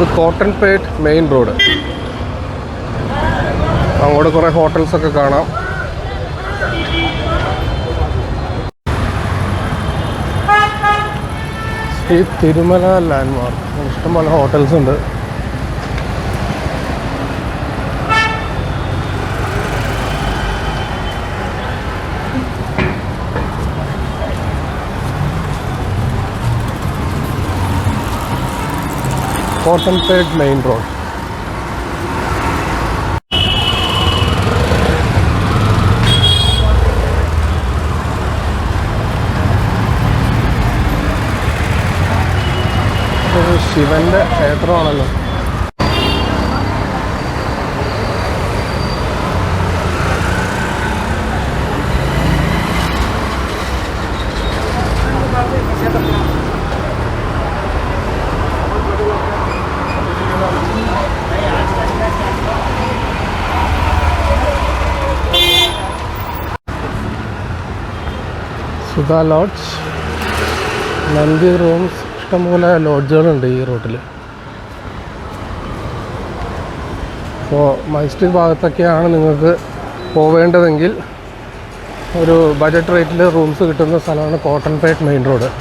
ഇത് കോട്ടൺപേട്ട് main road. അങ്ങോട്ട് കുറേ ഹോട്ടൽസൊക്കെ കാണാം. ഈ തിരുമല ലാൻഡ്മാർക്ക് ഇഷ്ടംപോലെ ഹോട്ടൽസ് ഉണ്ട്. കോട്ടൺപേട്ട് മെയിൻ റോഡ്. ശിവന്റെ ക്ഷേത്രമാണല്ലോ. സുധാ ലോഡ്ജ്, നന്ദി റൂംസ്, ഇഷ്ടംപോലെ ലോഡ്ജുകളുണ്ട് ഈ റൂട്ടിൽ. അപ്പോൾ മൈസ്റ്റിൽ ഭാഗത്തൊക്കെയാണ് നിങ്ങൾക്ക് പോവേണ്ടതെങ്കിൽ ഒരു ബഡ്ജറ്റ് റേറ്റിൽ റൂംസ് കിട്ടുന്ന സ്ഥലമാണ് Cottonpet main road.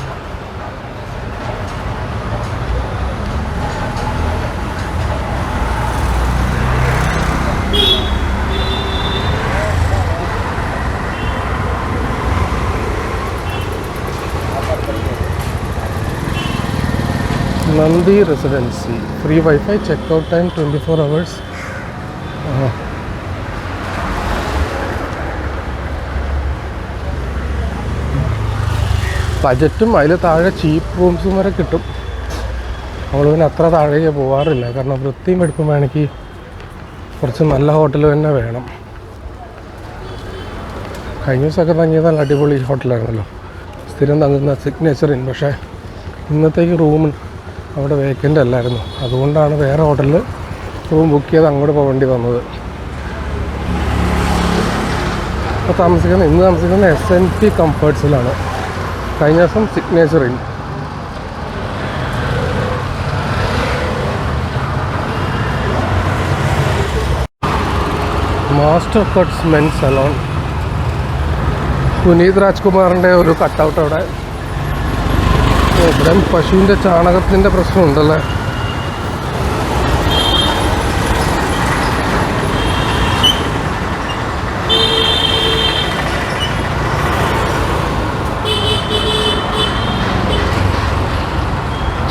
Nandi residency, free wifi, checkout time 24 hours. ബജറ്റും അതിൽ താഴെ ചീപ്പ് റൂംസും വരെ കിട്ടും. നമ്മൾ പിന്നെ അത്ര താഴേക്ക് പോകാറില്ല, കാരണം വൃത്തിയും എടുപ്പും വേണമെങ്കിൽ കുറച്ച് നല്ല ഹോട്ടൽ തന്നെ വേണം. കഴിഞ്ഞ ദിവസമൊക്കെ തങ്ങിയത് നല്ല അടിപൊളി ഹോട്ടലായിരുന്നല്ലോ, സ്ഥിരം തങ്ങുന്ന സിഗ്നേച്ചർ ഇൻ. പക്ഷേ ഇന്നത്തേക്ക് റൂം അവിടെ വേക്കൻ്റ് അല്ലായിരുന്നു, അതുകൊണ്ടാണ് വേറെ ഹോട്ടലിൽ റൂം ബുക്ക് ചെയ്ത് അങ്ങോട്ട് പോകേണ്ടി വന്നത്. അപ്പോൾ ഇന്ന് താമസിക്കുന്ന SNP കംഫർട്ട്സിലാണ്. കഴിഞ്ഞ ദിവസം signature in. Master cuts men's salon. Puneeth രാജ്കുമാറിൻ്റെ ഒരു കട്ടൗട്ട് അവിടെ. ഇവിടെ പശുവിൻ്റെ ചാണകത്തിൻ്റെ പ്രശ്നമുണ്ടല്ലേ.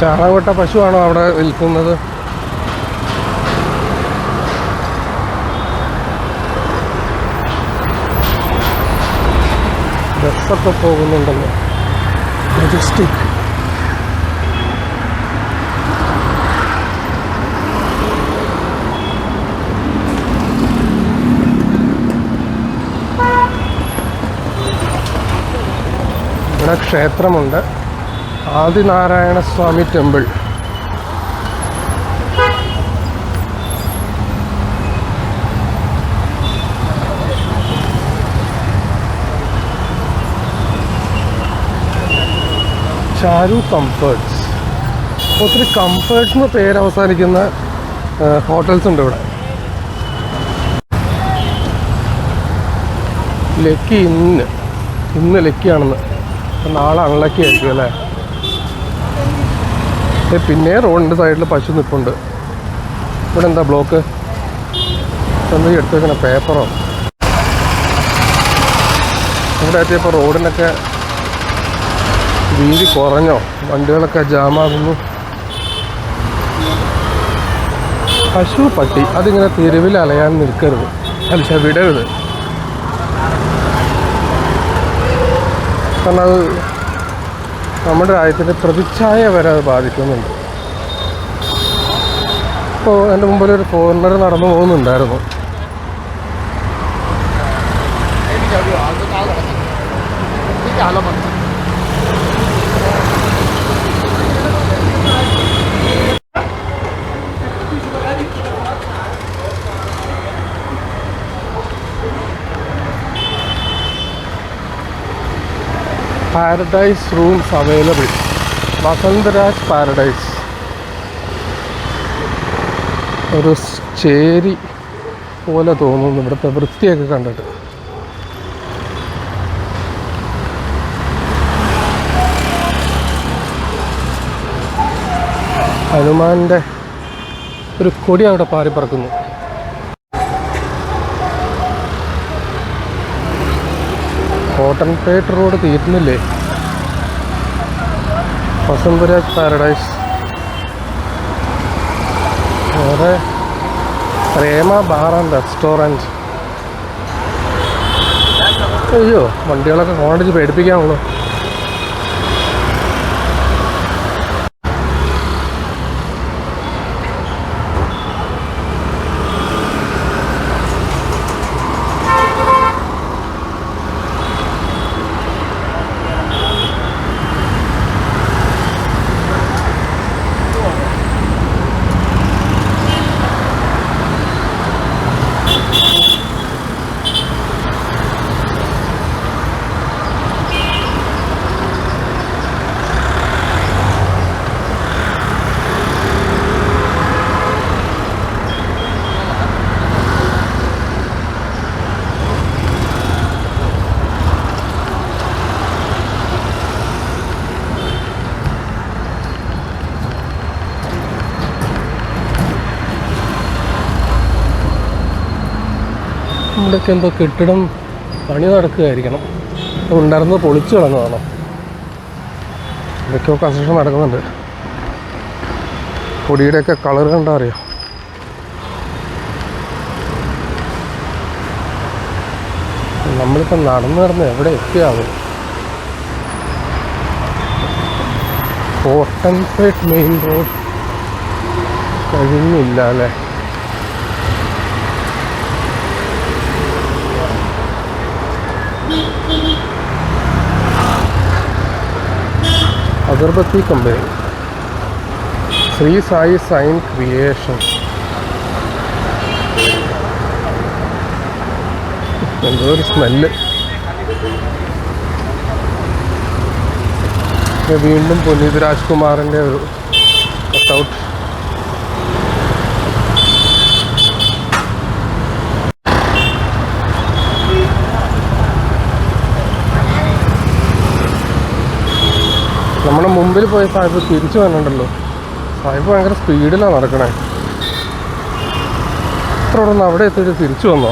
ചാണകപ്പെട്ട പശുവാണോ അവിടെ വിൽക്കുന്നത്? ബസ്സൊക്കെ പോകുന്നുണ്ടല്ലോ. മജസ്റ്റിക്. ഇവിടെ ക്ഷേത്രമുണ്ട്, ആദിനാരായണസ്വാമി ടെമ്പിൾ. ചാരു കംഫർട്ട്സ്. ഒത്തിരി കംഫർട്ട്സ് എന്ന് പേര് അവസാനിക്കുന്ന ഹോട്ടൽസ് ഉണ്ട് ഇവിടെ. ലക്കി ഇന്ന് ലക്കിയാണെന്ന്, നാളെ അൺലക്കി ആയിരിക്കും അല്ലേ. പിന്നെ റോഡിൻ്റെ സൈഡിൽ പശു നിൽപ്പുണ്ട്. ഇവിടെ എന്താ ബ്ലോക്ക്? എന്താ എടുത്ത് വെക്കണ പേപ്പറോ? ഇവിടെ എത്തിയപ്പോൾ റോഡിനൊക്കെ വീതി കുറഞ്ഞോ? വണ്ടികളൊക്കെ ജാമാകുന്നു. പശു പട്ടി അതിങ്ങനെ തെരുവിൽ അലയാൻ നിൽക്കരുത്, അല്ല വിടരുത്. കാരണം അത് നമ്മുടെ രാജ്യത്തിൻ്റെ പ്രതിച്ഛായ വരെ അത് ബാധിക്കുന്നുണ്ട്. ഇപ്പോൾ എൻ്റെ മുമ്പിൽ ഒരു ഫോറിനർ നടന്നു പോകുന്നുണ്ടായിരുന്നു. Paradise rooms available. Vasantharaj paradise. ഒരു ചേരി പോലെ തോന്നുന്നു ഇവിടുത്തെ വൃത്തിയൊക്കെ കണ്ടിട്ട്. ഹനുമാൻ്റെ ഒരു കൊടി അവിടെ പാറിപ്പറക്കുന്നു. കോട്ടൺപേട്ട് റോഡ് തീരുന്നില്ലേ? വസന്തരാജ് പാരഡൈസ്, വേറെ പ്രേമ ബാർ ആൻഡ് റെസ്റ്റോറൻറ്റ്. അയ്യോ, വണ്ടികളൊക്കെ കോണ്ടടിച്ച് പേടിപ്പിക്കാനുള്ളൂ. ഇവിടെയൊക്കെ എന്തോ കെട്ടിടം പണി നടക്കുകയായിരിക്കണം. ഉണ്ടായിരുന്നത് പൊളിച്ചു കളഞ്ഞതാണ്. ഇതൊക്കെയോ കൺസ്ട്രക്ഷൻ നടക്കുന്നുണ്ട്. പൊടിയുടെയൊക്കെ കളർ കണ്ടാൽ അറിയാം. നമ്മളിപ്പോൾ നടന്ന് എവിടെ എത്തിയാവും? കോട്ടൺപേട്ട് മെയിൻ റോഡ് കഴിഞ്ഞില്ല അല്ലേ? Agarbatti company, Sri Sai sign creation. എന്തോ ഒരു സ്മെല്ല്. വീണ്ടും പുനീത് രാജ്കുമാറിൻ്റെ ഒരു കട്ടൗട്ട്. നമ്മുടെ മുമ്പിൽ പോയ സാഹിബ് തിരിച്ചു വന്നിട്ടുണ്ടല്ലോ. സാഹിബ് ഭയങ്കര സ്പീഡിലാണ് നടക്കണേ. ഇത്ര ഉടനെ അവിടെ എത്തിയിട്ട് തിരിച്ചു വന്നോ?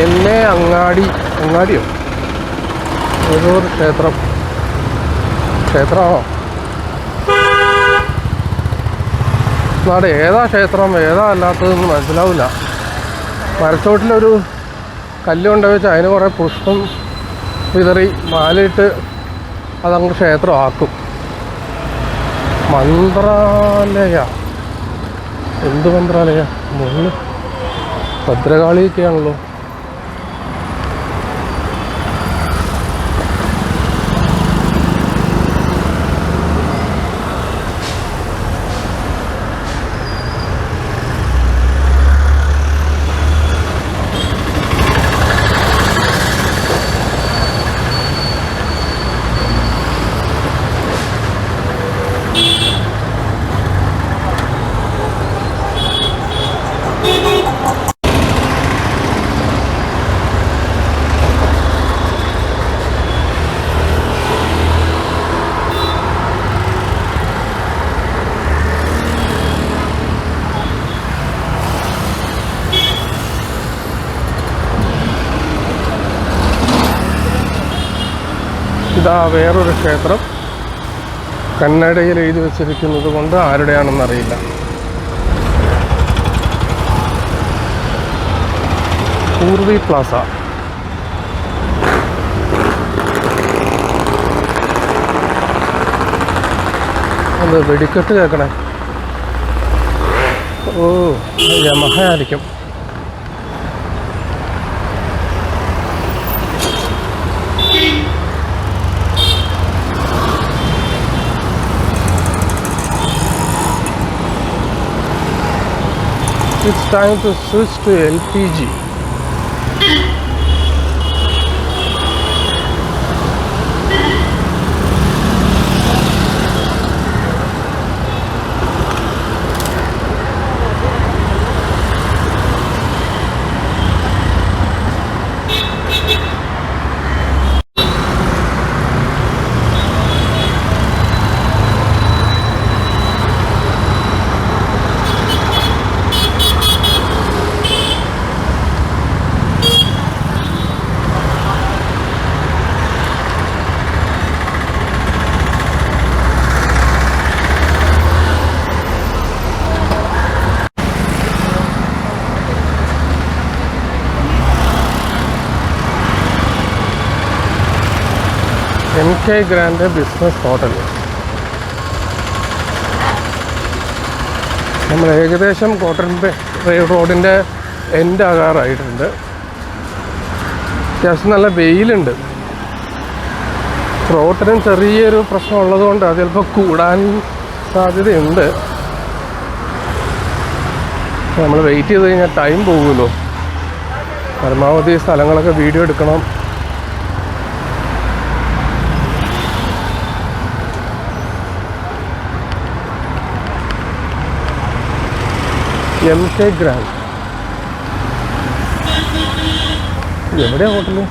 എന്നെ അങ്ങാടിയോ ഏതോ ഒരു ക്ഷേത്രമാണോ? നാട് ഏതാ ക്ഷേത്രം ഏതാ അല്ലാത്തതെന്ന് മനസ്സിലാവില്ല. മരച്ചോട്ടിലൊരു കല്ലുകൊണ്ട് വെച്ച് അതിന് കുറേ പുഷ്പം വിതറി മാലയിട്ട് അതങ്ങ് ക്ഷേത്രമാക്കും. മന്ത്രാലയ, എന്ത് മന്ത്രാലയ? മുകളിൽ ഭദ്രകാളിയൊക്കെയാണല്ലോ. ഇതാ വേറൊരു ക്ഷേത്രം. കന്നഡയിൽ എഴുതി വെച്ചിരിക്കുന്നത് കൊണ്ട് ആരുടെയാണെന്നറിയില്ല. പൂർവി പ്ലാസ. അത് വെടിക്കെട്ട് കേൾക്കണേ. ഓ, യമഹ ആയിരിക്കും. It's time to switch to LPG. MK grand business hotel. നമ്മൾ ഏകദേശം കോട്ടൺ റോഡിൻ്റെ എൻഡ് ആകാറായിട്ടുണ്ട്. അത്യാവശ്യം നല്ല വെയിലുണ്ട്. റോട്ടിനും ചെറിയൊരു പ്രശ്നം ഉള്ളതുകൊണ്ട് അത് ചിലപ്പോൾ കൂടാൻ സാധ്യതയുണ്ട്. നമ്മൾ വെയിറ്റ് ചെയ്ത് കഴിഞ്ഞാൽ ടൈം പോകുമല്ലോ. പരമാവധി സ്ഥലങ്ങളൊക്കെ വീഡിയോ എടുക്കണം. MK ഗ്രാൻഡ് എവിടെയാണ് ഹോട്ടല്?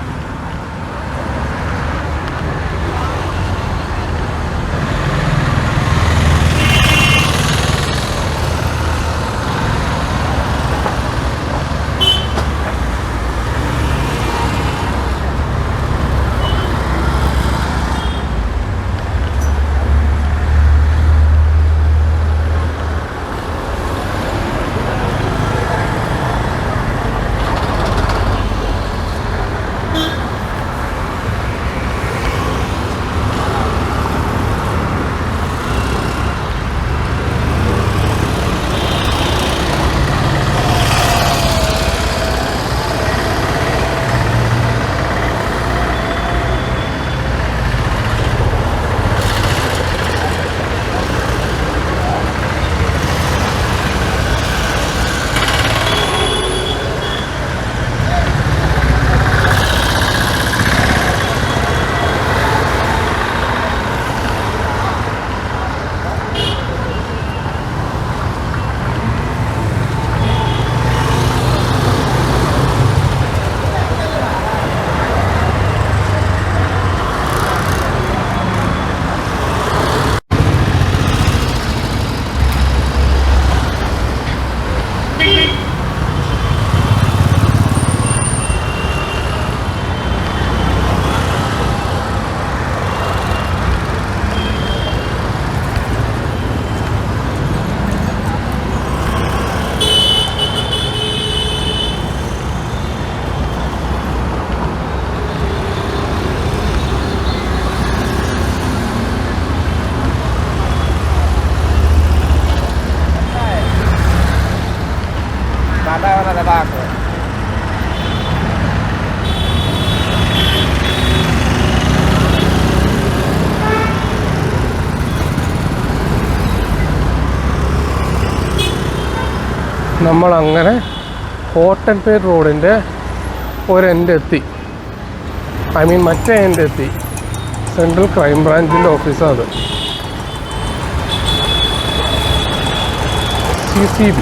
നമ്മളങ്ങനെ കോട്ടൺപേട്ട് റോഡിൻ്റെ ഒരെൻഡെത്തി. മറ്റേ എൻഡെത്തി. സെൻട്രൽ ക്രൈം ബ്രാഞ്ചിൻ്റെ ഓഫീസാണ് അത്. CCB.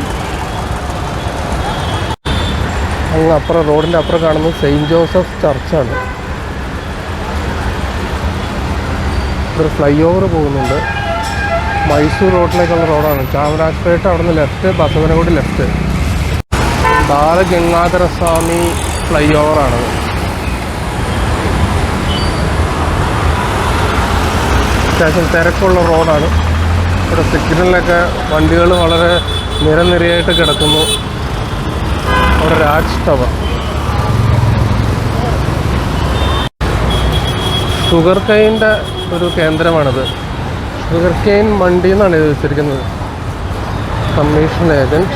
അങ്ങ് അപ്പുറം റോഡിൻ്റെ അപ്പുറം കാണുന്നത് സെയിൻറ്റ് ജോസഫ് ചർച്ചാണ്. ഒരു ഫ്ലൈ ഓവർ പോകുന്നുണ്ട്. മൈസൂർ റോഡിലേക്കുള്ള റോഡാണ്. ചാമരാജപേട്ട അവിടെ നിന്ന് ലെഫ്റ്റ്, ബസവനഗുടി ലെഫ്റ്റ്. ബാലഗംഗാധര സ്വാമി ഫ്ലൈ ഓവറാണത്. അത്യാവശ്യം തിരക്കുള്ള റോഡാണ്. ഇവിടെ സിഗ്നലിലൊക്കെ വണ്ടികൾ വളരെ നിരനിരയായിട്ട് കിടക്കുന്നു. അവിടെ രാജ് ടവർ. ഷുഗർ കെയിൻ്റെ ഒരു കേന്ദ്രമാണിത്. ഷുഗർ കെയിൻ മണ്ടി എന്നാണ് ഇത് വെച്ചിരിക്കുന്നത്. കമ്മീഷൻ ഏജൻറ്റ്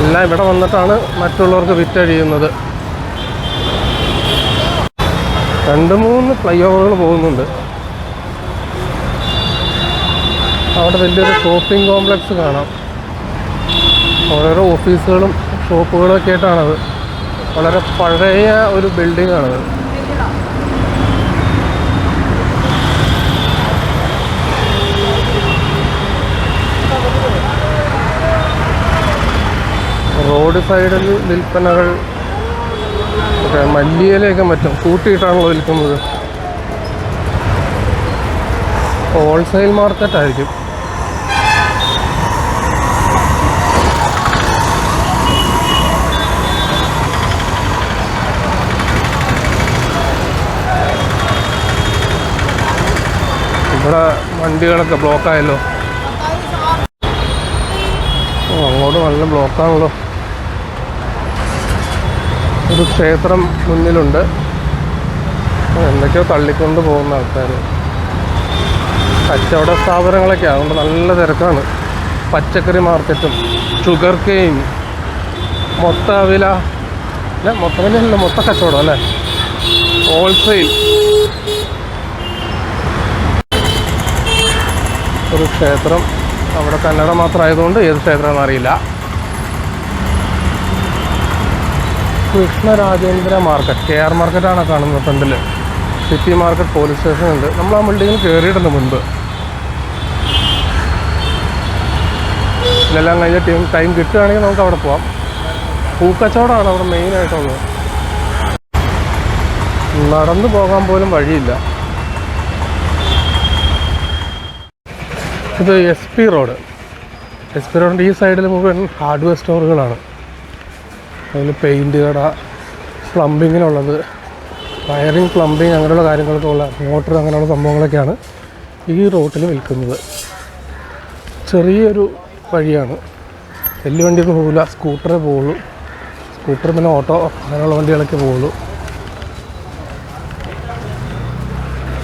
എല്ലാം ഇവിടെ വന്നിട്ടാണ് മറ്റുള്ളവർക്ക് വിറ്റഴിയുന്നത്. 2-3 ഫ്ലൈ ഓവറുകൾ പോകുന്നുണ്ട്. അവിടെ വലിയൊരു ഷോപ്പിംഗ് കോംപ്ലക്സ് കാണാം. ഓരോരോ ഓഫീസുകളും ഷോപ്പുകളും ഒക്കെ ആയിട്ടാണത്. വളരെ പഴയ ഒരു ബിൽഡിംഗ് ആണത്. റോഡ് സൈഡിൽ വിൽപ്പനകൾ മല്ലിയിലയൊക്കെ മറ്റും കൂട്ടിയിട്ടാണല്ലോ വിൽക്കുന്നത്. ഹോൾസെയിൽ മാർക്കറ്റായിരിക്കും. ഇവിടെ വണ്ടികളൊക്കെ ബ്ലോക്കായല്ലോ. അങ്ങോട്ട് നല്ല ബ്ലോക്കാണല്ലോ. ഒരു ക്ഷേത്രം മുന്നിലുണ്ട്. എന്തൊക്കെയോ തള്ളിക്കൊണ്ട് പോകുന്ന ആൾക്കാർ. കച്ചവട സ്ഥാപനങ്ങളൊക്കെ അതുകൊണ്ട് നല്ല തിരക്കാണ്. പച്ചക്കറി മാർക്കറ്റും ഷുഗർ കെയിൻ മൊത്ത വില അല്ല, മൊത്ത വിലയല്ല, മൊത്ത കച്ചവടം അല്ലേ, ഹോൾസെയിൽ. ഒരു ക്ഷേത്രം, അവിടെ കന്നഡ മാത്രമായതുകൊണ്ട് ഏത് ക്ഷേത്രമാണെന്ന് അറിയില്ല. കൃഷ്ണരാജേന്ദ്ര മാർക്കറ്റ്, KR മാർക്കറ്റാണ് കാണുന്നത് ഫ്രണ്ടിൽ. സിറ്റി മാർക്കറ്റ്, പോലീസ് സ്റ്റേഷൻ ഉണ്ട്. നമ്മൾ ആ ബിൽഡിങ്ങിൽ കയറിയിട്ടുണ്ട് മുൻപ്. ഇതെല്ലാം കഴിഞ്ഞ ടൈം കിട്ടുകയാണെങ്കിൽ നമുക്ക് അവിടെ പോവാം. പൂക്കച്ചവടമാണ് അവിടെ മെയിനായിട്ടുള്ളത്. നടന്നു പോകാൻ പോലും വഴിയില്ല. ഇത് SP റോഡ്. SP റോഡിൻ്റെ ഈ സൈഡിൽ മുഴുവൻ ഹാർഡ്വെയർ സ്റ്റോറുകളാണ്. അതിൽ പെയിൻറ്റ് കട, പ്ലംബിങ്ങിനുള്ളത്, വയറിങ്, പ്ലംബിങ് അങ്ങനെയുള്ള കാര്യങ്ങളൊക്കെ ഉള്ള മോട്ടർ അങ്ങനെയുള്ള സംഭവങ്ങളൊക്കെയാണ് ഈ റോട്ടിൽ വിൽക്കുന്നത്. ചെറിയൊരു വഴിയാണ്, വലിയ വണ്ടിയൊന്നും പോകില്ല, സ്കൂട്ടറേ പോവുള്ളൂ. സ്കൂട്ടർ പിന്നെ ഓട്ടോ അങ്ങനെയുള്ള വണ്ടികളൊക്കെ പോവുള്ളൂ.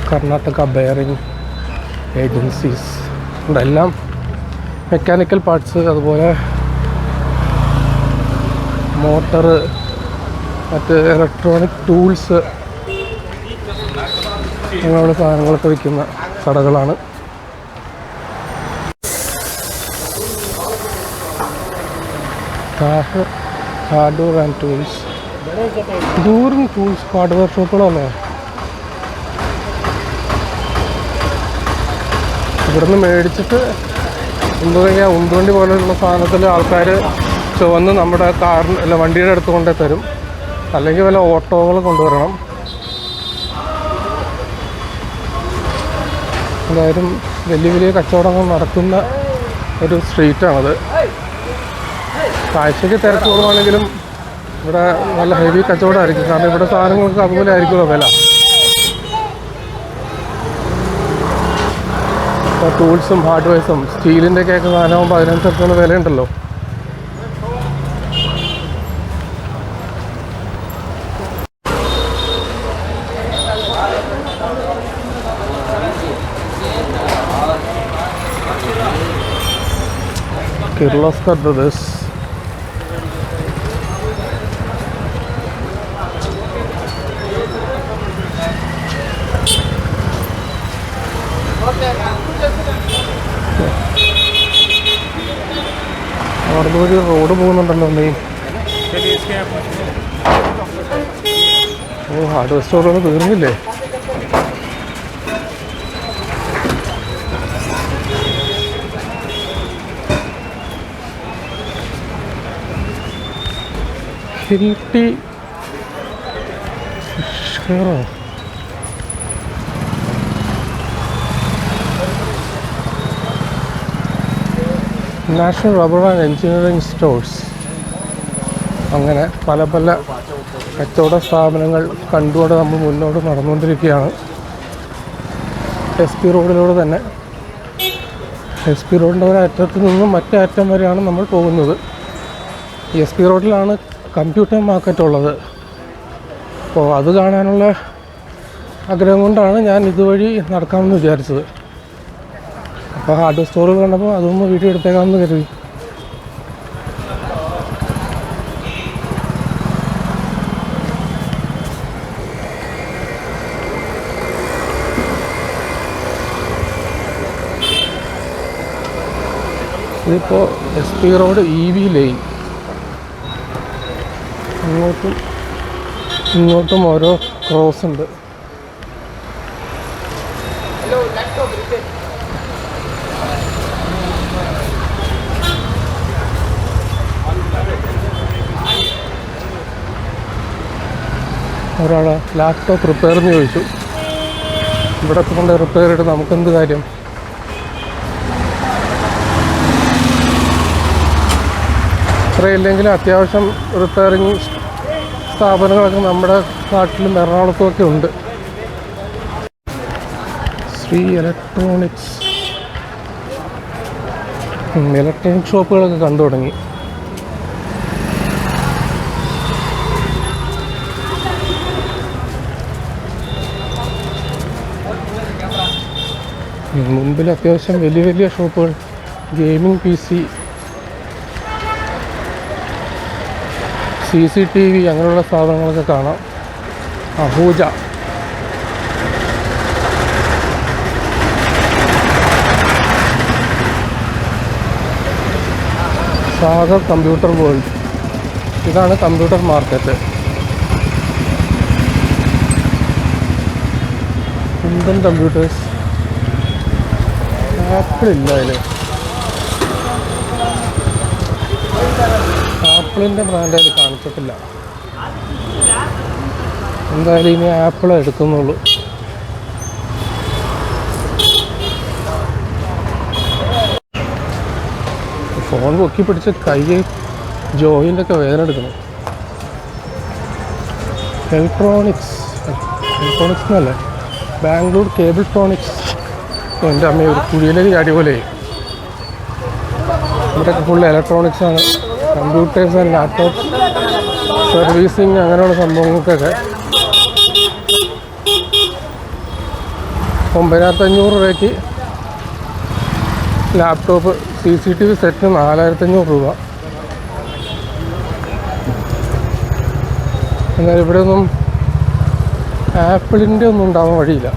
കർണാടക ബെയറിങ് ഏജൻസീസ് ഉണ്ട്, എല്ലാം മെക്കാനിക്കൽ പാർട്സ്, അതുപോലെ മോട്ടർ, മറ്റ് ഇലക്ട്രോണിക് ടൂൾസ് അങ്ങനെയുള്ള സാധനങ്ങളൊക്കെ വിൽക്കുന്ന കടകളാണ്. ഹാർഡ്വെയർ ആൻഡ് ടൂൾസ്, ദൂരം ടൂൾസ് ഹാർഡ്വെയർ ഷോപ്പുകളാണോ? ഇവിടുന്ന് മേടിച്ചിട്ട് ഉന്തുവണ്ടി പോലെയുള്ള സാധനത്തിൽ ആൾക്കാർ ചുവന്ന് നമ്മുടെ കാറിന് അല്ല വണ്ടിയുടെ അടുത്ത് കൊണ്ടേ തരും. അല്ലെങ്കിൽ വല്ല ഓട്ടോകൾ കൊണ്ടുവരണം. എന്തായാലും വലിയ വലിയ കച്ചവടങ്ങൾ നടക്കുന്ന ഒരു സ്ട്രീറ്റാണത്. കാഴ്ചയ്ക്ക് തിരക്ക് കുറവാണെങ്കിലും ഇവിടെ നല്ല ഹെവി കച്ചവടമായിരിക്കും. കാരണം ഇവിടെ സാധനങ്ങൾക്ക് അതുപോലെ ആയിരിക്കുമല്ലോ വില. ഇപ്പോൾ ടൂൾസും ഹാർഡ്വെയർസും സ്റ്റീലിൻ്റെ ഒക്കെ സാധനമാകുമ്പോൾ അതിനനുസരിച്ചുള്ള വിലയുണ്ടല്ലോ. കിർലോസ്കർ ബ്രദേഴ്സ്. അവിടെ ഒരു റോഡ് പോകുന്നുണ്ടല്ലോ മെയിൻ. ഓ, ഹാർഡ്വെയർ സ്റ്റോറൊന്നും തീർന്നില്ലേ? ഹിൽട്ടി ഫിഷറോ? National rubber and engineering stores. അങ്ങനെ പല പല കച്ചവട സ്ഥാപനങ്ങൾ കണ്ടുകൊണ്ട് നമ്മൾ മുന്നോട്ട് നടന്നുകൊണ്ടിരിക്കുകയാണ്. SP റോഡിലൂടെ തന്നെ. SP റോഡിൻ്റെ ഒരു അറ്റത്ത് നിന്നും മറ്റേ അറ്റം വരെയാണ് നമ്മൾ പോകുന്നത്. SP റോഡിലാണ് കമ്പ്യൂട്ടർ മാർക്കറ്റ് ഉള്ളത്. അപ്പോൾ അത് കാണാനുള്ള ആഗ്രഹം കൊണ്ടാണ് ഞാൻ ഇതുവഴി നടക്കാമെന്ന് വിചാരിച്ചത്. അപ്പോൾ ഹാർഡ്വെയർ സ്റ്റോറുകൾ കണ്ടപ്പോൾ അതൊന്ന് വീഡിയോ എടുത്തേക്കാമെന്ന് കരുതി. ഇതിപ്പോൾ SP റോഡ് EV ലൈൻ. അങ്ങോട്ടും ഇങ്ങോട്ടും ഓരോ ക്രോസ് ഉണ്ട്. ഒരാൾ ലാപ്ടോപ്പ് റിപ്പയർ എന്ന് ചോദിച്ചു. ഇവിടെ കൊണ്ട് റിപ്പയർ ചെയ്തിട്ട് നമുക്കെന്ത് കാര്യം? ഇത്രയില്ലെങ്കിലും അത്യാവശ്യം റിപ്പയറിങ് സ്ഥാപനങ്ങളൊക്കെ നമ്മുടെ നാട്ടിലും എറണാകുളത്തും ഒക്കെ ഉണ്ട്. ശ്രീ ഇലക്ട്രോണിക്സ്, ഇലക്ട്രോണിക് ഷോപ്പുകളൊക്കെ കണ്ടു തുടങ്ങി. മുമ്പിൽ അത്യാവശ്യം വലിയ വലിയ ഷോപ്പുകൾ, ഗെയിമിംഗ് PC, CCTV അങ്ങനെയുള്ള സാധനങ്ങളൊക്കെ കാണാം. അഹൂജ, സാഗർ കമ്പ്യൂട്ടർ വേൾഡ്, ഇതാണ് computer market. Indian computers, apple ഇല്ല അതിൽ. ആപ്പിളിൻ്റെ ബ്രാൻഡ് അതിൽ കാണിച്ചിട്ടില്ല. എന്തായാലും ഇനി ആപ്പിൾ എടുക്കുന്നുള്ളൂ. ഫോൺ പൊക്കി പിടിച്ച് കൈ ജോയിൻ്റൊക്കെ വേദന എടുക്കണം. ഇലക്ട്രോണിക്സ് എന്നല്ലേ, ബാംഗ്ലൂർ കേബിൾ ട്രോണിക്സ്. എൻ്റെ അമ്മ ഒരു കുഴിയിലേക്ക് ചാടി പോലെ. ഇവിടെയൊക്കെ ഫുൾ ഇലക്ട്രോണിക്സ് ആണ്. കമ്പ്യൂട്ടേഴ്സ് ആൻഡ് ലാപ്ടോപ്പ് സർവീസിങ് അങ്ങനെയുള്ള സംഭവങ്ങൾക്കൊക്കെ 9,500 രൂപയ്ക്ക് ലാപ്ടോപ്പ്. CCTV സെറ്റ് 4,500 രൂപ. എന്നാൽ ഇവിടെ ഒന്നും ആപ്പിളിൻ്റെ ഒന്നും ഉണ്ടാവാൻ വഴിയില്ല,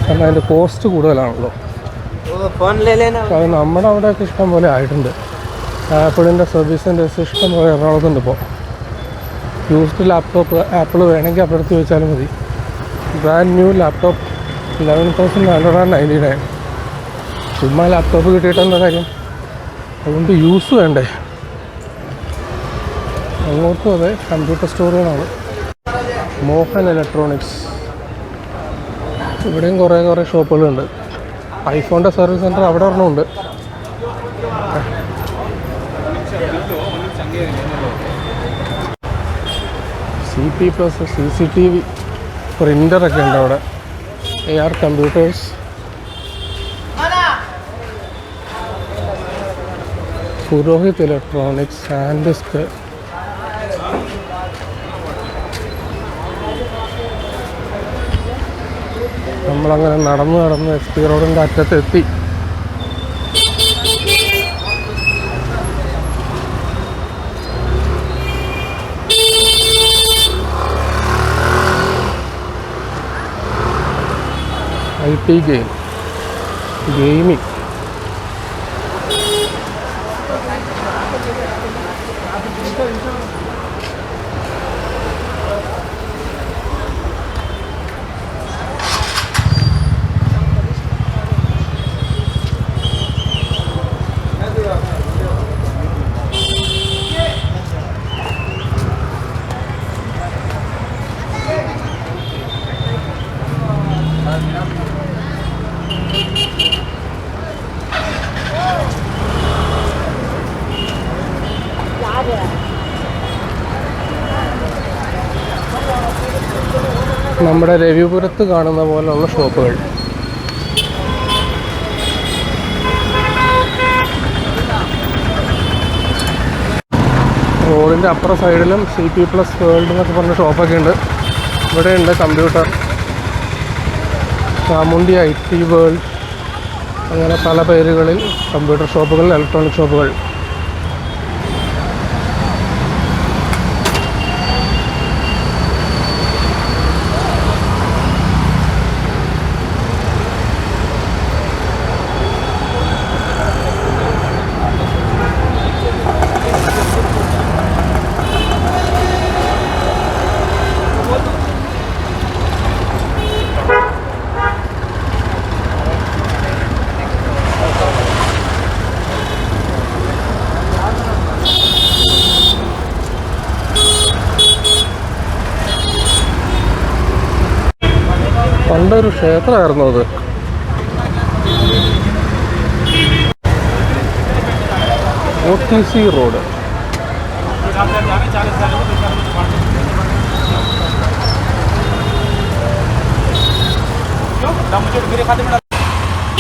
കാരണം അതിൻ്റെ കോസ്റ്റ് കൂടുതലാണല്ലോ. അത് നമ്മുടെ അവിടെയൊക്കെ ഇഷ്ടം പോലെ ആയിട്ടുണ്ട്. ആപ്പിളിൻ്റെ സർവീസ് സെൻറ്റേഴ്സ് ഇഷ്ടം പോലെ എറണാകുളത്തുണ്ട് ഇപ്പോൾ. യൂസ്ഡ് ലാപ്ടോപ്പ് ആപ്പിൾ വേണമെങ്കിൽ അവിടെ അടുത്ത് ചോദിച്ചാലും മതി. Brand new laptop 11,999. ചുമ്മാ ലാപ്ടോപ്പ് കിട്ടിയിട്ടെന്താ കാര്യം, അതുകൊണ്ട് യൂസ് വേണ്ടേ. അങ്ങോട്ടും അതെ കമ്പ്യൂട്ടർ സ്റ്റോറുകളാണ്. മോഹൻ ഇലക്ട്രോണിക്സ്, ഇവിടെയും കുറേ ഷോപ്പുകളുണ്ട്. ഐഫോണിൻ്റെ സർവീസ് സെൻറ്റർ അവിടെ ഒരെണ്ണമുണ്ട്. CP+, CCTV, പ്രിൻ്ററൊക്കെ ഉണ്ട് അവിടെ. AR computers, Purohit electronics, SanDisk. നമ്മളങ്ങനെ നടന്ന് SP റോഡിൻ്റെ അറ്റത്തെത്തി. IT gaming. നമ്മുടെ രവിപുരത്ത് കാണുന്ന പോലെയുള്ള ഷോപ്പുകൾ. റോഡിൻ്റെ അപ്പുറ സൈഡിലും CP+ വേൾഡ് എന്നൊക്കെ പറഞ്ഞ ഷോപ്പൊക്കെ ഉണ്ട്. ഇവിടെയുണ്ട് കമ്പ്യൂട്ടർ, ചാമുണ്ടി IT വേൾഡ്, അങ്ങനെ പല പേരുകളിൽ കമ്പ്യൂട്ടർ ഷോപ്പുകൾ, ഇലക്ട്രോണിക് ഷോപ്പുകൾ. പണ്ടൊരു ക്ഷേത്രമായിരുന്നു അത്. OTC road.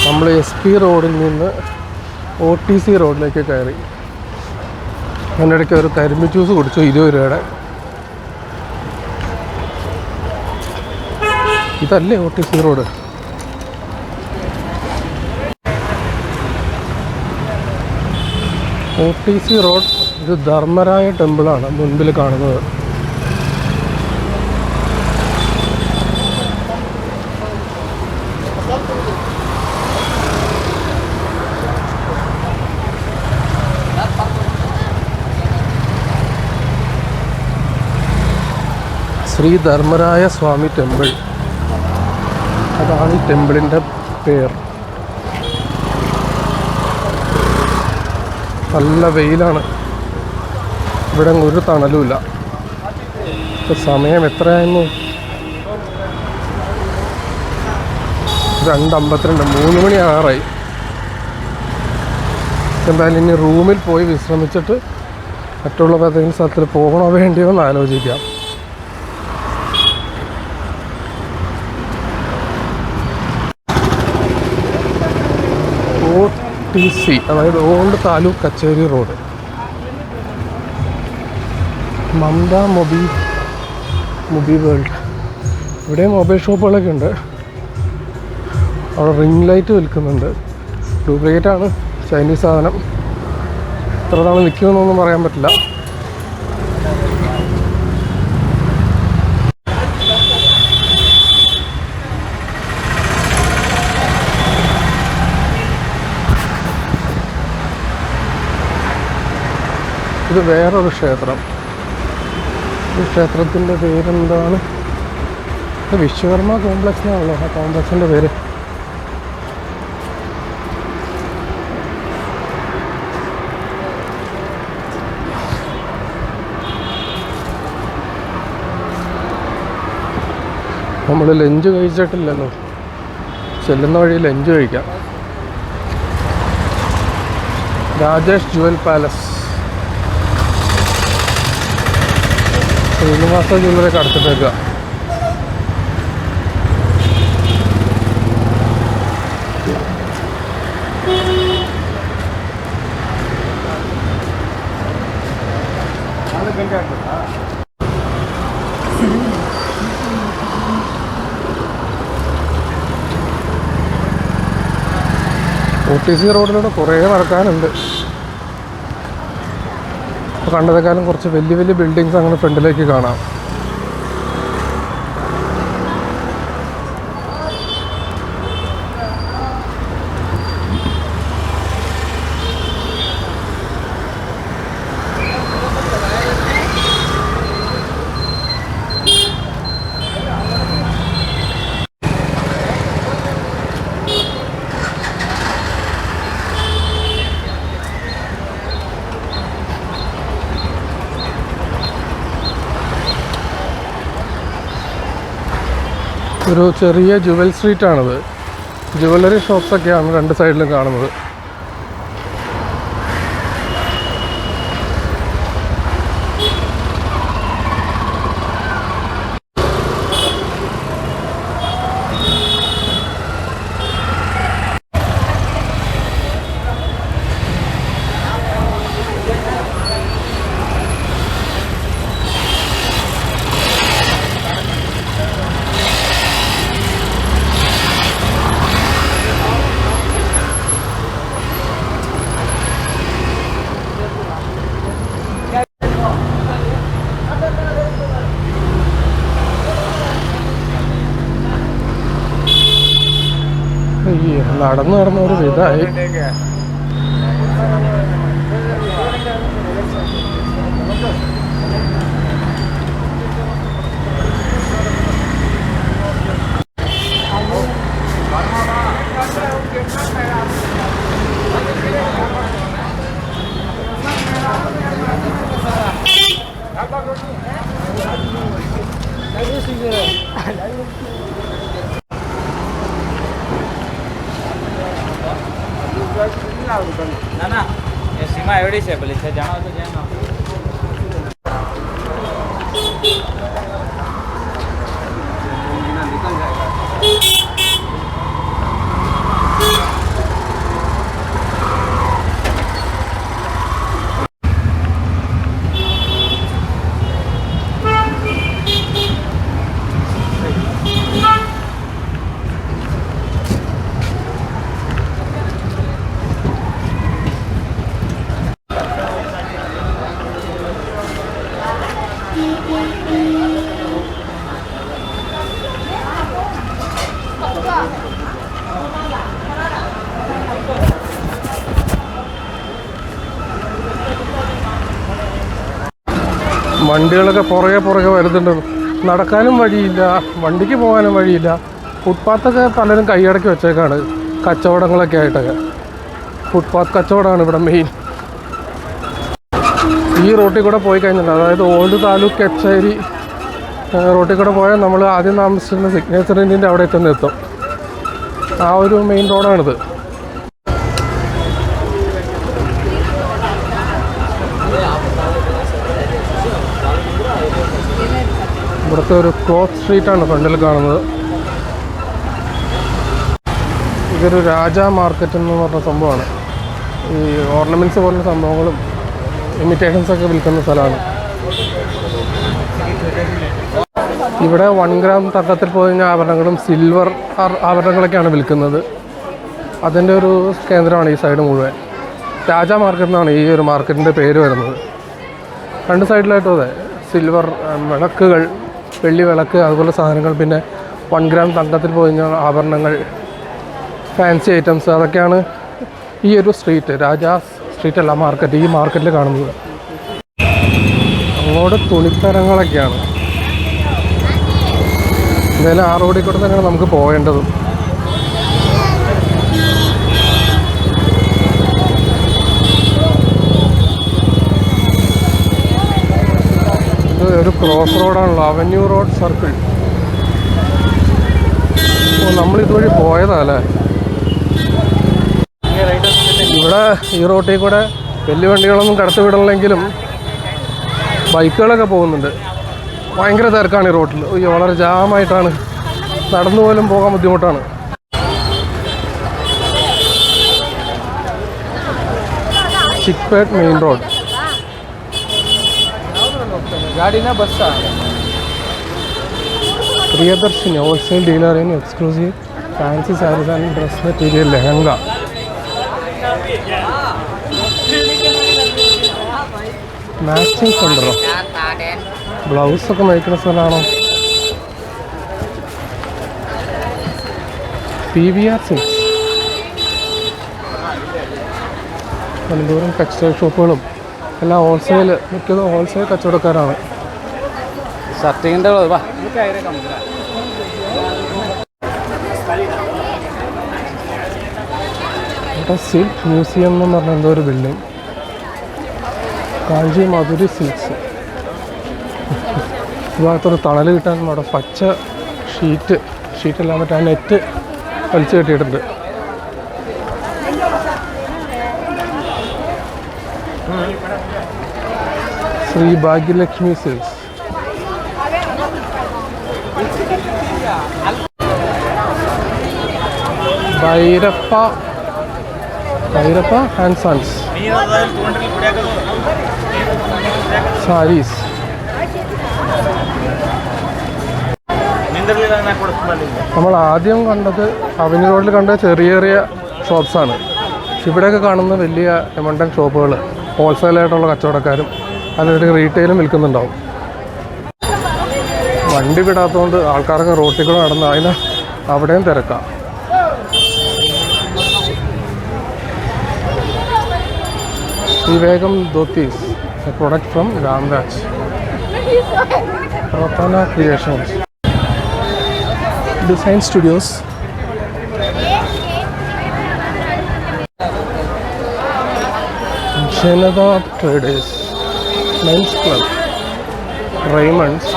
നമ്മൾ SP റോഡിൽ നിന്ന് OTC റോഡിലേക്ക് കയറി. അതിൻ്റെ ഇടയ്ക്ക് ഒരു കരിമ്പ് ജ്യൂസ് കുടിച്ചു 20 രൂപയുടെ. ഇതല്ലേ OTC റോഡ്? OTC road. ഇത് ധർമ്മരായ ടെമ്പിളാണ് മുൻപിൽ കാണുന്നത്. ശ്രീ ധർമ്മരായ സ്വാമി ടെമ്പിൾ, അതാണ് ഈ ടെമ്പിളിൻ്റെ പേര്. നല്ല വെയിലാണ്, ഇവിടെ ഒരു തണലുമില്ല. ഇപ്പം സമയം എത്രയായിരുന്നു? 2:52, 3 മണി ആറായി. എന്തായാലും ഇനി റൂമിൽ പോയി വിശ്രമിച്ചിട്ട് മറ്റുള്ള ഏതെങ്കിലും സ്ഥലത്തിൽ പോകണോ വേണ്ടിയോ എന്ന് ആലോചിക്കാം. OTC, അതായത് old taluk kacheri road. Mamata mobile world. ഇവിടെ മൊബൈൽ ഷോപ്പുകളൊക്കെ ഉണ്ട്. അവിടെ റിംഗ് ലൈറ്റ് വിൽക്കുന്നുണ്ട്. ഡ്യൂപ്ലിക്കേറ്റാണ്, ചൈനീസ് സാധനം. എത്ര നാൾ നിൽക്കുമെന്നൊന്നും പറയാൻ പറ്റില്ല. ഇത് വേറൊരു ക്ഷേത്രം. ഈ ക്ഷേത്രത്തിൻ്റെ പേരെന്താണ്? ഇത് വിശ്വകർമ്മ കോംപ്ലക്സ് എന്നാണല്ലോ ആ കോംപ്ലക്സിൻ്റെ പേര്. നമ്മൾ ലഞ്ച് കഴിച്ചിട്ടില്ലല്ലോ. ചെല്ലുന്ന വഴി ലഞ്ച് കഴിക്കാം. രാജേഷ് ജുവൽ പാലസ്. ശ്രീനിവാസ ജ്വല്ലറിയൊക്കെ അടുത്തിട്ടേക്കുക. OTC റോഡിലൂടെ കുറേ നടക്കാനുണ്ട്. ഇപ്പോൾ കണ്ടതേക്കാളും കുറച്ച് വലിയ വലിയ ബിൽഡിങ്സ് അങ്ങനെ ഫ്രണ്ടിലേക്ക് കാണാം. ഒരു ചെറിയ ജുവൽ സ്ട്രീറ്റാണിത്. ജുവലറി ഷോപ്സൊക്കെയാണ് രണ്ട് സൈഡിലും കാണുന്നത്. നടന്നു നടന്ന ഒരു വിധമായി. ना ना ये सीमा एवढीच आहे बोले इथे जाणार होतं जाणार. വണ്ടികളൊക്കെ പുറകെ വരുന്നുണ്ട്. നടക്കാനും വഴിയില്ല, വണ്ടിക്ക് പോകാനും വഴിയില്ല. ഫുട്പാത്തൊക്കെ പലരും കൈയടക്കി വെച്ചേക്കാണ് കച്ചവടങ്ങളൊക്കെ ആയിട്ടൊക്കെ. ഫുട്പാത്ത് കച്ചവടമാണ് ഇവിടെ മെയിൻ. ഈ റോട്ടിൽ കൂടെ പോയി കഴിഞ്ഞിട്ടുണ്ട്, അതായത് ഓൾഡ് താലൂക്ക് കച്ചേരി റോട്ടിൽ കൂടെ പോയാൽ നമ്മൾ ആദ്യം താമസിച്ചിരുന്ന സിഗ്നേച്ചർ ഇൻഡിൻ്റെ അവിടെ തന്നെ എത്തും. ആ ഒരു മെയിൻ റോഡാണിത്. ഇവിടുത്തെ ഒരു ക്ലോത്ത് സ്ട്രീറ്റാണ് ഫ്രണ്ടിൽ കാണുന്നത്. ഇതൊരു രാജാ മാർക്കറ്റ് എന്ന് പറഞ്ഞ സംഭവമാണ്. ഈ ഓർണമെൻറ്റ്സ് പോലുള്ള സംഭവങ്ങളും ഇമിറ്റേഷൻസൊക്കെ വിൽക്കുന്ന സ്ഥലമാണ്. ഇവിടെ 1 ഗ്രാം തങ്കത്തിൽ പോയ ആഭരണങ്ങളും സിൽവർ ആഭരണങ്ങളൊക്കെയാണ് വിൽക്കുന്നത്. അതിൻ്റെ ഒരു കേന്ദ്രമാണ് ഈ സൈഡ് മുഴുവൻ. രാജാ മാർക്കറ്റ് എന്നാണ് ഈ ഒരു മാർക്കറ്റിൻ്റെ പേര് വരുന്നത്. 2 സൈഡിലായിട്ടും അതെ, സിൽവർ വിളക്കുകൾ, വെള്ളി വിളക്ക്, അതുപോലെ സാധനങ്ങൾ, പിന്നെ 1 ഗ്രാം തങ്കത്തിൽ പോയ ആഭരണങ്ങൾ, ഫാൻസി ഐറ്റംസ്, അതൊക്കെയാണ് ഈ ഒരു സ്ട്രീറ്റ്, രാജാ സ്ട്രീറ്റ് അല്ല മാർക്കറ്റ്, ഈ മാർക്കറ്റിൽ കാണുന്നത്. അങ്ങോട്ട് തുണിത്തരങ്ങളൊക്കെയാണ്. എന്തായാലും ആ റോഡിൽ കൂടെ തന്നെയാണ് നമുക്ക് പോകേണ്ടതും. ഇത് ഒരു ക്രോസ് റോഡാണല്ലോ, അവന്യൂ റോഡ് സർക്കിൾ. നമ്മളിതുവഴി പോയതല്ലേ. ഇവിടെ ഈ റോട്ടിൽ കൂടെ വലിയ വണ്ടികളൊന്നും കടത്തി വിടണമെങ്കിലും ബൈക്കുകളൊക്കെ പോകുന്നുണ്ട്. ഭയങ്കര തിരക്കാണ് ഈ റോട്ടിൽ. വളരെ ജാമായിട്ടാണ്, നടന്നു പോലും പോകാൻ ബുദ്ധിമുട്ടാണ്. Chickpet main road. Priyadarshini wholesale dealer in exclusive fancy sarees and dress material lehenga. Matching സെൻ്ററോ, ബ്ലൗസൊക്കെ മേടിക്കുന്ന സ്ഥലമാണോ? PVR silks. പലതരം ടെക്സ്റ്റൈൽ ഷോപ്പുകളും എല്ലാം ഹോൾസെയിൽ, മിക്കതും ഹോൾസെയിൽ കച്ചവടക്കാരാണ്. ഷർട്ടിൻ്റെ സിൽക്ക് മ്യൂസിയം എന്ന് പറഞ്ഞ എന്തോ ഒരു ബിൽഡിംഗ്. കാഞ്ചി മധുരി സിൽക്സ്. ഭാഗത്തൊരു തണൽ കിട്ടാൻ അവിടെ പച്ച ഷീറ്റെല്ലാം മറ്റേ ആ നെറ്റ് വലിച്ചു കെട്ടിയിട്ടുണ്ട്. Sri Bhagyalakshmi silks. Bhairappa and sons sarees. നമ്മൾ ആദ്യം കണ്ടത് അവന്യൂ റോഡിൽ കണ്ട ചെറിയ ചെറിയ ഷോപ്സാണ്. ഇവിടെയൊക്കെ കാണുന്ന വലിയ എമണ്ടൻ ഷോപ്പുകൾ, ഹോൾസെയിലായിട്ടുള്ള കച്ചവടക്കാരും അല്ലെങ്കിൽ റീറ്റെയിലും വിൽക്കുന്നുണ്ടാവും. വണ്ടി വിടാത്തതുകൊണ്ട് ആൾക്കാരൊക്കെ റോട്ടിൽ കൂടെ നടന്ന് അതിന് അവിടെയും തിരക്കാം. Vivekam dhotis, a product from Ramraj. Rathana creations. Design studios. Janata traders, men's club, Raymonds.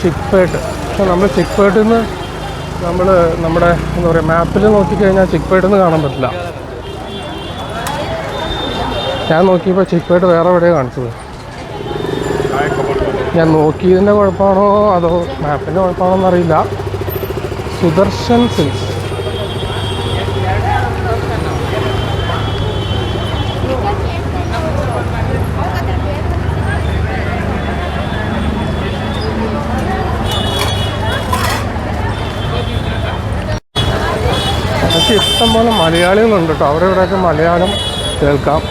Chickpet. പക്ഷെ നമ്മൾ ചിക്പേട്ടിൽ നിന്ന് നമ്മുടെ എന്താ പറയുക, മാപ്പിൽ നോക്കിക്കഴിഞ്ഞാൽ ചിക്പേട്ടിൽ നിന്ന് കാണാൻ പറ്റില്ല. ഞാൻ നോക്കിയപ്പോൾ ചിക്പേട്ട് വേറെ എവിടെയാണ് കാണിച്ചത്. ഞാൻ നോക്കിയതിൻ്റെ കുഴപ്പമാണോ അതോ മാപ്പിൻ്റെ കുഴപ്പമാണോ എന്നറിയില്ല. സുദർശൻ സിൽക്സ്. പക്ഷേ ഇഷ്ടംപോലെ മലയാളികളുണ്ട് കേട്ടോ. അവിടെ ഇവിടെയൊക്കെ മലയാളം കേൾക്കാം.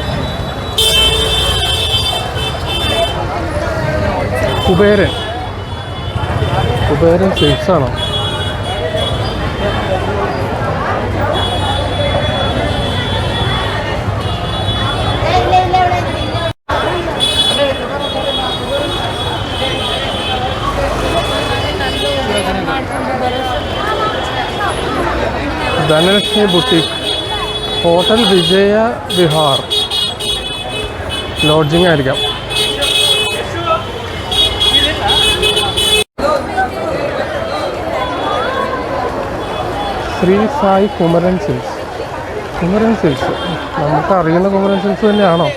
കുബേരൻ സിൽക്സാണോ? ധനലക്ഷ്മി ബുട്ടീക്ക്, ഹോട്ടൽ വിജയ വിഹാർ, ലോഡ്ജിങ് ആയിരിക്കാം. ശ്രീ സായി കുമരൻ സിൽക്സ്. നമുക്ക് അറിയുന്ന കുമരൻ സിൽക്സ് തന്നെയാണോ?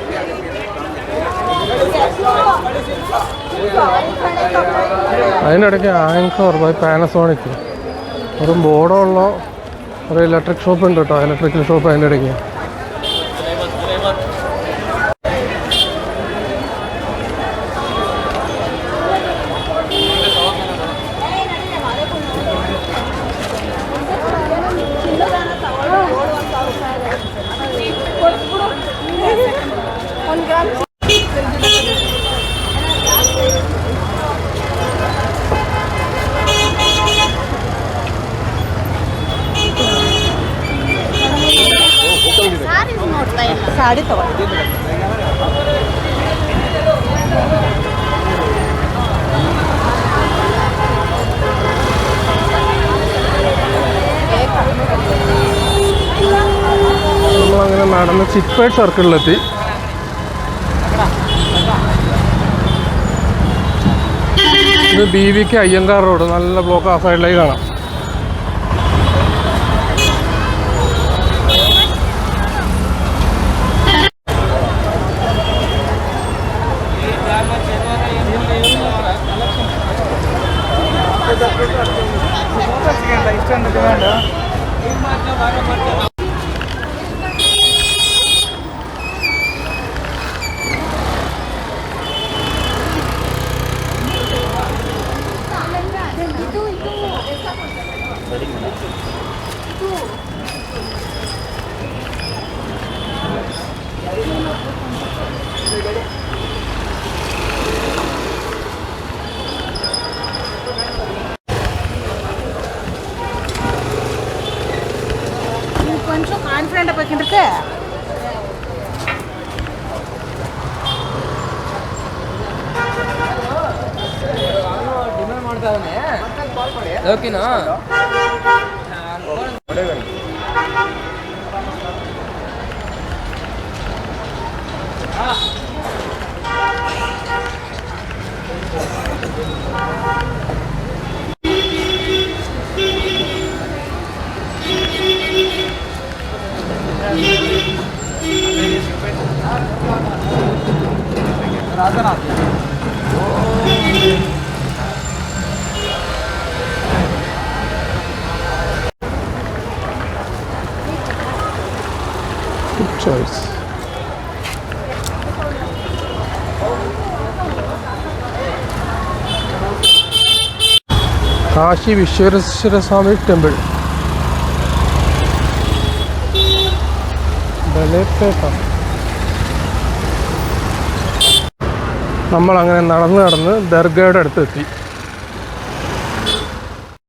അതിനിടയ്ക്ക് ആങ്കർ ബൈ പാനസോണിക്, ഒരു ബോർഡുള്ള ഒരു ഇലക്ട്രിക് ഷോപ്പ് ഉണ്ട് കേട്ടോ. ഇലക്ട്രിക്കൽ ഷോപ്പ് അതിൻ്റെ ഇടയ്ക്ക്. साड़ी तಗೊಂಡು നമ്മളങ്ങനെ നടന്ന് ചിപ്പേട്ട് സർക്കിളിലെത്തി. ഇത് BVK അയ്യങ്കാർ റോഡ്. നല്ല ബ്ലോക്ക് ആ സൈഡിലേക്ക് കാണാം. కొంచెం కాన్ఫిడెంట్ పోయింటే ಓಕೆನಾ Good choice. കാശി വിശ്വേശ്വര സ്വാമി ടെമ്പിൾ, ബലേപ്പേട്ട. നമ്മളങ്ങനെ നടന്ന് ദർഗയുടെ അടുത്തെത്തി.